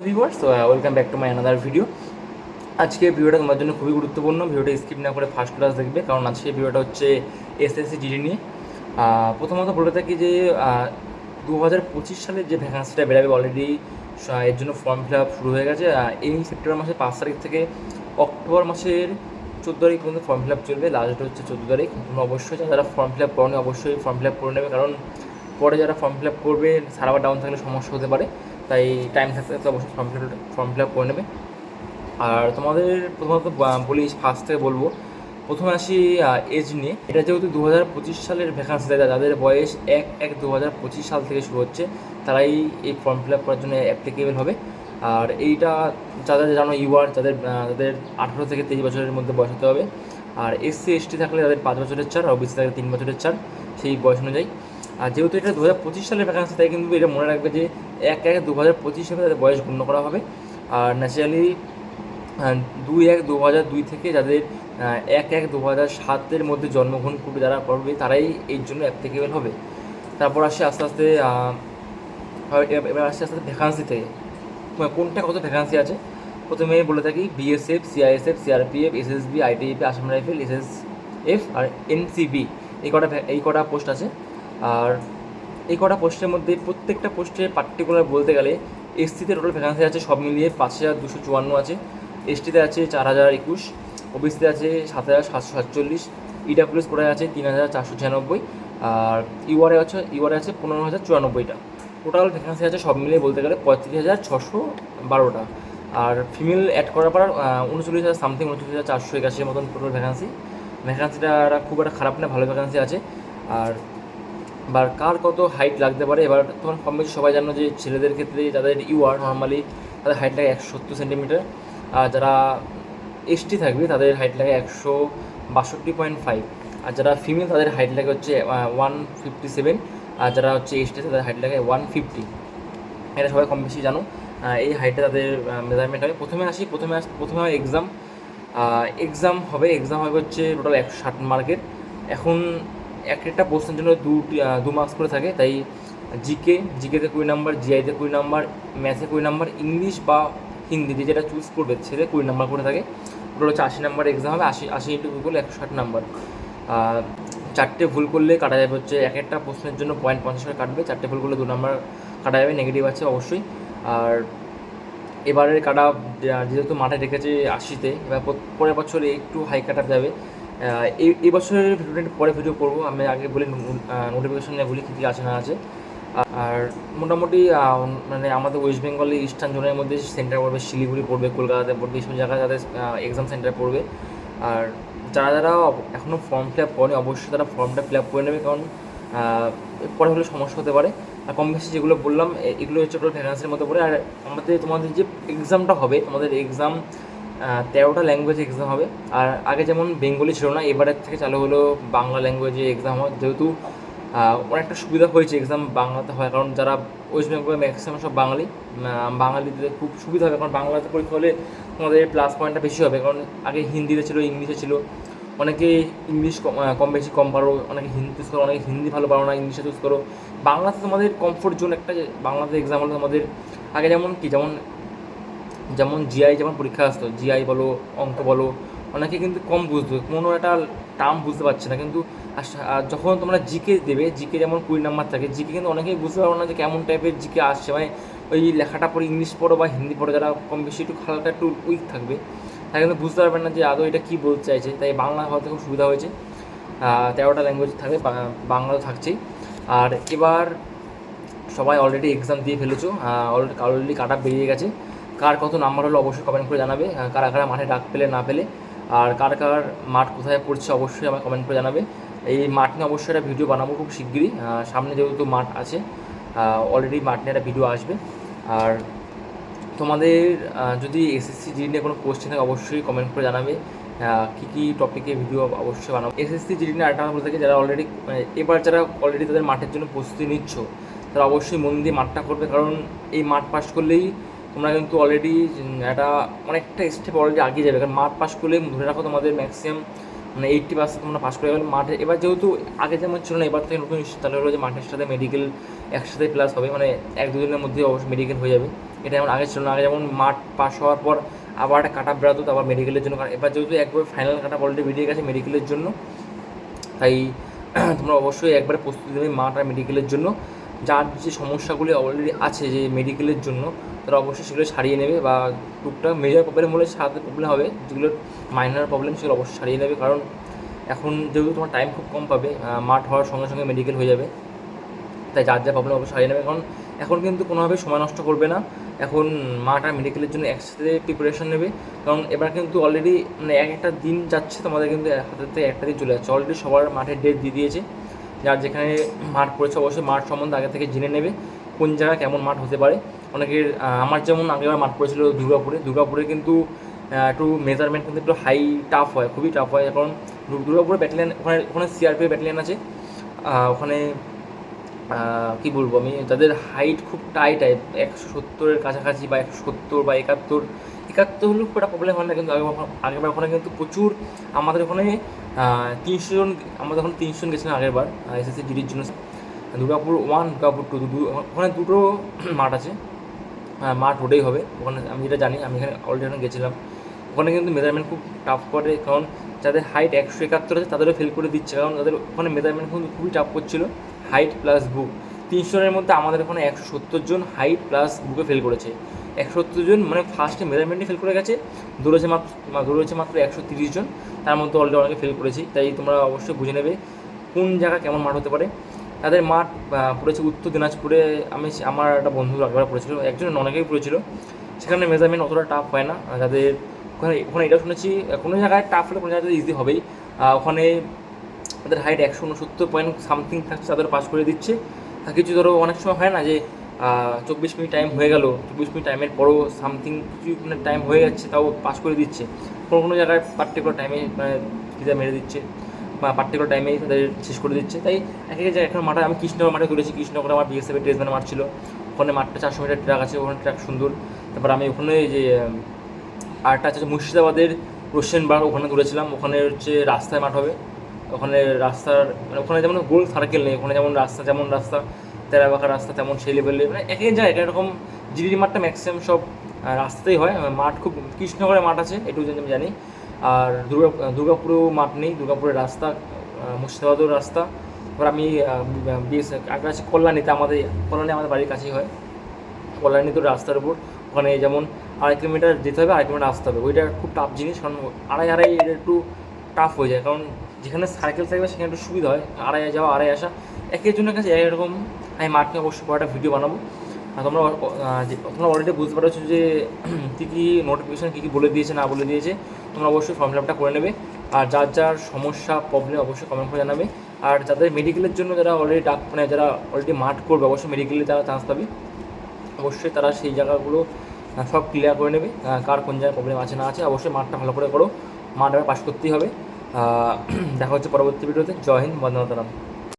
Viewers, welcome back to my another video. আজকে ভিডিওটা তোমার জন্য খুবই গুরুত্বপূর্ণ। ভিডিওটা স্কিপ না করে ফার্স্ট ক্লাস দেখবে, কারণ আজকে ভিডিওটা হচ্ছে এসএসসি জিডি নিয়ে। প্রথমত বলে থাকি যে 2025 সালের যে ভ্যাকান্সিটা বেরোবে অলরেডি এর জন্য ফর্ম ফিল আপ শুরু হয়ে গেছে। এই সেপ্টেম্বর মাসের 5 তারিখ থেকে অক্টোবর মাসের 14 তারিখ পর্যন্ত ফর্ম ফিল আপ চলবে। লাস্ট ডেট হচ্ছে 14 তারিখ। তোমরা অবশ্যই যারা ফর্ম ফিল আপ করনি অবশ্যই ফর্ম ফিল আপ করে নেবে, কারণ পরে যারা ফর্ম ফিল আপ করবে সার্ভার ডাউন থাকলে সমস্যা হতে পারে। তাই টাইম থাকতে থাকতে অবশ্যই ফর্ম ফিল আপ করে নেবে। আর তোমাদের প্রথমত বলি, ফার্স্ট থেকে বলবো, প্রথমে আসি এজ নিয়ে। এটা যেহেতু 2025 সালের ভ্যাকান্সি, যাদের বয়স 1/1/2025 সাল থেকে শুরু হচ্ছে তারাই এই ফর্ম ফিল আপ করার জন্য অ্যাপ্লিকেবল হবে। আর এইটা যাদের জানো ইউআর, যাদের 18 থেকে 23 বছরের মধ্যে বয়স হতে হবে। আর এসসি এসটি থাকলে তাদের 5 বছরের ছাড়, আর ওবিসি থাকলে 3 বছরের ছাড়, সেই বয়স অনুযায়ী। আর যেহেতু এটা 2025 সালের ভ্যাকান্সি, তাই কিন্তু এটা মনে রাখবে যে 1/1/2025 সালে তাদের বয়স গণ্য করা হবে। আর ন্যাচারালি 2/1/2002 থেকে যাদের 1/1/2007 মধ্যে জন্মগ্রহণ করবে, যারা করবে তারাই এর জন্য অ্যাপ্লিকেবল হবে। তারপর আসে আস্তে আস্তে এবার আস্তে আস্তে ভ্যাকান্সি থেকে কোনটা কত ভ্যাকান্সি আছে। প্রথমে বলে থাকি BSF, CISF, CRPF, SSB, ITBP, Assam rifle, SSF আর এনসিবি, এই কটা পোস্ট আছে। আর এই কটা পোস্টের মধ্যে প্রত্যেকটা পোস্টে পার্টিকুলার বলতে গেলে এসসিতে টোটাল ভ্যাকান্সি আছে সব মিলিয়ে 5254 আছে, এসটিতে আছে 4021, ওবিসিতে আছে 7747, ইডাব্লিউএস কোটায় আছে 3496, আর ইউআরএ আছে 15094টা। টোটাল ভ্যাকান্সি আছে সব মিলিয়ে বলতে গেলে 35,612টা। আর ফিমেল অ্যাড করার পর 39,000 সামথিং, 39,481 মতন টোটাল ভ্যাকান্সিটা খুব একটা খারাপ না, ভালো ভ্যাকান্সি আছে। আর কার কত হাইট লাগতে পারে, এবার তোমার কম বেশি সবাই জানো যে ছেলেদের ক্ষেত্রে যাদের ইউআর নর্মালি তাদের হাইট লাগে 170 সেন্টিমিটার, আর যারা এসটি থাকবে তাদের হাইট লাগে 162.5, আর যারা ফিমেল তাদের হাইট লাগে হচ্ছে 157, আর যারা হচ্ছে এসটি তাদের হাইট লাগে 150। এটা সবাই কম বেশি জানো। এই হাইটে তাদের মেজারমেন্ট হবে। প্রথমে হয় এক্সাম হবে হচ্ছে টোটাল 160 মার্কের। এখন একটা প্রশ্নের জন্য 2 মার্কস করে থাকে, তাই জিকেতে 20 নাম্বার, জিআইতে 20 নাম্বার, ম্যাথে 20 নাম্বার, ইংলিশ বা হিন্দি যেটা চুজ করবে সেটা 20 নাম্বার করে থাকে। টোটাল হচ্ছে 80 নাম্বার এক্সাম হবে। 80 ইন্টু করলে 160 নাম্বার। 4টে ভুল করলে কাটা যাবে হচ্ছে, এক একটা প্রশ্নের জন্য 0.50 করে কাটবে। 4টে ভুল করলে 2 নাম্বার কাটা যাবে, নেগেটিভ আছে অবশ্যই। আর এবারের কাটা যেহেতু মাঠে রেখেছে 80তে, এবার পরের বছরে একটু হাই কাটা যাবে। এই বছরের ভিডিওটা পরে ভিডিও করবো, আমি আগে বলি নোটিফিকেশন নিয়ে বলি কী কী আছে না আছে। আর মোটামুটি মানে আমাদের ওয়েস্ট বেঙ্গলে ইস্টার্ন জোনের মধ্যে সেন্টার পড়বে, শিলিগুড়ি পড়বে, কলকাতাতে পড়বে, এইসব জায়গায় যাদের এক্সাম সেন্টার পড়বে। আর যারা এখনও ফর্ম ফিল আপ করেনি অবশ্যই তারা ফর্মটা ফিল আপ করে নেবে, কারণ পরে হলে সমস্যা হতে পারে। আর কম বেশি যেগুলো বললাম এগুলো হচ্ছে টোটাল ভ্যাকান্সির মধ্যে পড়ে। আর তোমাদের যে এক্সামটা হবে, তোমাদের এক্সাম 13টা ল্যাঙ্গুয়েজে এক্সাম হবে। আর আগে যেমন বেঙ্গলি ছিল না, এবারের থেকে চালু হলো বাংলা ল্যাঙ্গুয়েজে এক্সাম হয়। যেহেতু অনেকটা সুবিধা হয়েছে এক্সাম বাংলাতে হয়, কারণ যারা ওয়েস্ট বেঙ্গলে ম্যাক্সিমাম সব বাঙালিদের খুব সুবিধা হবে, কারণ বাংলাতে পরীক্ষা হলে তোমাদের প্লাস পয়েন্টটা বেশি হবে। কারণ আগে হিন্দিতে ছিল, ইংলিশে ছিল, অনেকে ইংলিশ কম বেশি কম পারো, অনেকে হিন্দি চুজ করো, অনেকে হিন্দি ভালো পারো না, ইংলিশে চুজ করো। বাংলাতে তোমাদের কমফোর্ট জোন একটা, বাংলাতে এক্সাম হলে তোমাদের আগে যেমন জিআই যেমন পরীক্ষা আসতো, জিআই বলো, অঙ্ক বলো, অনেকে কিন্তু কম বুঝতো, কোনো একটা টার্ম বুঝতে পারছে না। কিন্তু যখন তোমরা জিকে দেবে, জিকে যেমন 20 নাম্বার থাকে, জিকে কিন্তু অনেকেই বুঝতে পারো না যে কেমন টাইপের জিকে আসছে, মানে ওই লেখাটা পড়ে ইংলিশ পড়ো বা হিন্দি পড়ো, যারা কম বেশি একটু হালকা একটু উইক থাকবে তারা কিন্তু বুঝতে পারবেন না যে আদৌ এটা কী বলতে চাইছে। তাই বাংলা হওয়াতে খুব সুবিধা হয়েছে। 13টা ল্যাঙ্গুয়েজ থাকবে, বাংলা তো থাকছেই। আর এবার সবাই অলরেডি এক্সাম দিয়ে ফেলেছো, অলরেডি কাট অফ বেরিয়ে গেছে। কার কত নাম্বার হলো অবশ্যই কমেন্ট করে জানাবে, কারা কারা মাঠে ডাক পেলে না পেলে, আর কার মাঠ কোথায় পড়ছে অবশ্যই আমার কমেন্ট করে জানাবে। এই মাঠ নিয়ে অবশ্যই একটা ভিডিও বানাবো খুব শিগগিরই। সামনে যেহেতু মাঠ আছে, অলরেডি মাঠ নিয়ে একটা ভিডিও আসবে। আর তোমাদের যদি এসএসসি জিডি নিয়ে কোনো কোয়েশ্চেন থাকে অবশ্যই কমেন্ট করে জানাবে, কী কী টপিকে ভিডিও অবশ্যই বানাবো। এসএসসি জিডি নিয়ে আরেকটা বলে থাকি, যারা অলরেডি তাদের মাঠের জন্য প্রস্তুতি নিচ্ছ তারা অবশ্যই মন দিয়ে মাঠটা করবে, কারণ এই মাঠ পাস করলেই তোমরা কিন্তু অলরেডি একটা অনেকটা স্টেপ অলরেডি আগিয়ে যাবে। কারণ মাঠ পাস করলে ধরে রাখো তোমাদের ম্যাক্সিমাম মানে 80% তোমরা পাস করে গেলে মাঠে। এবার যেহেতু আগে যেমন ছিল না, এবার থেকে নতুন চালু হলো যে মাঠের সাথে মেডিকেল একসাথে প্লাস হবে, মানে 1-2 দিনের মধ্যে অবশ্যই মেডিকেল হয়ে যাবে। এটা যেমন আগে ছিল না, আগে যেমন মাঠ পাস হওয়ার পর আবার একটা কাট আপ বেরোতো আবার মেডিকেলের জন্য। এবার যেহেতু একবার ফাইনাল কাট আপ অলরেডি বেরিয়ে গেছে মেডিকেলের জন্য, তাই তোমরা অবশ্যই একবারে প্রস্তুতি নেবে মাঠ আর মেডিকেলের জন্য। যার যে সমস্যাগুলি অলরেডি আছে যে মেডিকেলের জন্য, তারা অবশ্যই সেগুলো সারিয়ে নেবে, বা টুকটাক মেজর প্রবলেম হলে সারাতে প্রবলেম হবে, যেগুলো মাইনর প্রবলেম সেগুলো অবশ্যই সারিয়ে নেবে। কারণ এখন যেহেতু তোমার টাইম খুব কম পাবে, মাঠ হওয়ার সঙ্গে সঙ্গে মেডিকেল হয়ে যাবে, তাই যার যা প্রবলেম অবশ্যই সারিয়ে নেবে। কারণ এখন কিন্তু কোনোভাবে সময় নষ্ট করবে না, এখন মাঠ আর মেডিকেলের জন্য একসাথে প্রিপারেশন নেবে। কারণ এবার কিন্তু অলরেডি মানে একটা দিন যাচ্ছে, তোমাদের কিন্তু হাতের থেকে একটা দিন চলে যাচ্ছে। অলরেডি সবার মাঠের ডেট দিয়ে দিয়েছে, যার যেখানে মাঠ পড়েছে অবশ্যই মাঠ সম্বন্ধে আগে থেকে জেনে নেবে কোন জায়গায় কেমন মাঠ হতে পারে। অনেকের আমার যেমন আগেবার মাঠ পড়েছিল দুর্গাপুরে কিন্তু একটু মেজারমেন্ট কিন্তু একটু হাই টাফ হয়, খুবই টাফ হয়। কারণ দুর্গাপুরে ব্যাটালিয়ান, ওখানে সিআরপিএফ ব্যাটালিয়ান আছে, ওখানে কী বলবো আমি, তাদের হাইট খুব টাইট 170-এর কাছাকাছি, বা 170 বা 71 হলেও খুব একটা প্রবলেম হয় না। কিন্তু আগেরবার ওখানে কিন্তু প্রচুর, আমাদের ওখানে 300 জন, আমাদের ওখানে 300 জন গেছিলাম আগেরবার এসএসসি জিডির জন্য। দুর্গাপুর 1, দুর্গাপুর 2, ওখানে দুটো মাঠ আছে, মাঠ রোডেই হবে ওখানে, আমি যেটা জানি, আমি এখানে অলরেডি ওখানে গেছিলাম। ওখানে কিন্তু মেজারমেন্ট খুব টাফ করে, কারণ যাদের হাইট 171 আছে তাদেরও ফেল করে দিচ্ছে, কারণ তাদের ওখানে মেজারমেন্ট কিন্তু খুবই টাফ করছিল, হাইট প্লাস বুক। 300 জনের মধ্যে আমাদের ওখানে 170 জন হাইট প্লাস বুকে ফেল করেছে। 170 জন মানে ফার্স্টে মেজারমেন্টে ফেল করে গেছে, দৌড়েছে মাত্র 130 জন, তার মধ্যে অলরেডি অনেকে ফেল করেছি। তাই তোমরা অবশ্যই বুঝে নেবে কোন জায়গা কেমন মাঠ হতে পারে। তাদের মাঠ পড়েছে উত্তর দিনাজপুরে, আমার একটা বন্ধু একবার পড়েছিল, একজন অনেকেই পড়েছিল। সেখানে মেজারমেন্ট অতটা টাফ হয় না যাদের ওখানে এটা শুনেছি, কোনো জায়গায় টাফ হলে কোনো জায়গায় ইজি হবেই। ওখানে তাদের হাইট 169 পয়েন্ট সামথিং থাকছে, তাদের পাস করে দিচ্ছে। আর কিছু ধরো অনেক সময় হয় না যে 24 মিনিট টাইম হয়ে গেল, 24 মিনিট টাইমের পরও সামথিং কিছু মানে টাইম হয়ে যাচ্ছে, তাও পাস করে দিচ্ছে। কোনো জায়গায় পার্টিকুলার টাইমে মানে ভিজা মেরে দিচ্ছে, বা পার্টিকুলার টাইমেই তাদের শেষ করে দিচ্ছে। তাই এক এক জায়গায় এখন মাঠে, আমি কৃষ্ণনগর মাঠে তুলেছি, কৃষ্ণনগরে আমার বিএসএফের ট্রেসম্যান মাঠ ছিল, ওখানে মাঠটা 400 মিটার ট্র্যাক আছে, ওখানে ট্র্যাক সুন্দর। তারপর আমি ওখানে যে আরটা আছে মুর্শিদাবাদের রোশনবাগ, ওখানে তুলেছিলাম। ওখানে হচ্ছে রাস্তায় মাঠ হবে, ওখানে রাস্তার মানে ওখানে যেমন গোল সার্কেল নেই, ওখানে যেমন রাস্তা তেরাবাঁকা রাস্তা তেমন সেই লেভেলে, মানে এক এক জায়গায় এরকম। জিডি মাঠটা ম্যাক্সিমাম সব রাস্তাতেই হয়, মাঠ খুব, কৃষ্ণনগরে মাঠ আছে এটুকু আমি জানি। আর দুর্গাপুরেও মাঠ নেই, দুর্গাপুরের রাস্তা, মুর্শিদাবাদেও রাস্তা। এবার আমি বেশ আগে আছে কল্যাণীতে, আমাদের বাড়ির কাছেই হয়, কল্যাণী তো রাস্তার উপর। ওখানে যেমন 2.5 কিলোমিটার যেতে হবে, 2.5 কিলোমিটার আসতে হবে, ওইটা খুব টাফ জিনিস। কারণ আড়াই এটা একটু টাফ হয়ে যায়, কারণ যেখানে সাইকেল থাকবে সেখানে একটু সুবিধা হয়, আড়াই যাওয়া আড়াই আসা। একের জনের কাছে এরকম। আমি মাঠ নিয়ে অবশ্যই পরে একটা ভিডিও বানাবো। আর তোমরা অলরেডি বুঝতে পারছো যে কী কী নোটিফিকেশান কী কী বলে দিয়েছে না বলে দিয়েছে। তোমরা অবশ্যই ফর্ম ফিল আপটা করে নেবে। আর যার সমস্যা প্রবলেম অবশ্যই কমেন্ট করে জানাবে। আর যাদের মেডিকেলের জন্য যারা অলরেডি যারা অলরেডি মাঠ করবে, অবশ্যই মেডিকেলে যারা চান্স পাবে, অবশ্যই তারা সেই জায়গাগুলো সব ক্লিয়ার করে নেবে, কার কোন জায়গায় প্রবলেম আছে না আছে। অবশ্যই মাঠটা ভালো করে করো, মাঠ পাস করতেই হবে। দেখা হচ্ছে পরবর্তী ভিডিওতে। জয় হিন্দ, বন্দে মাতরম।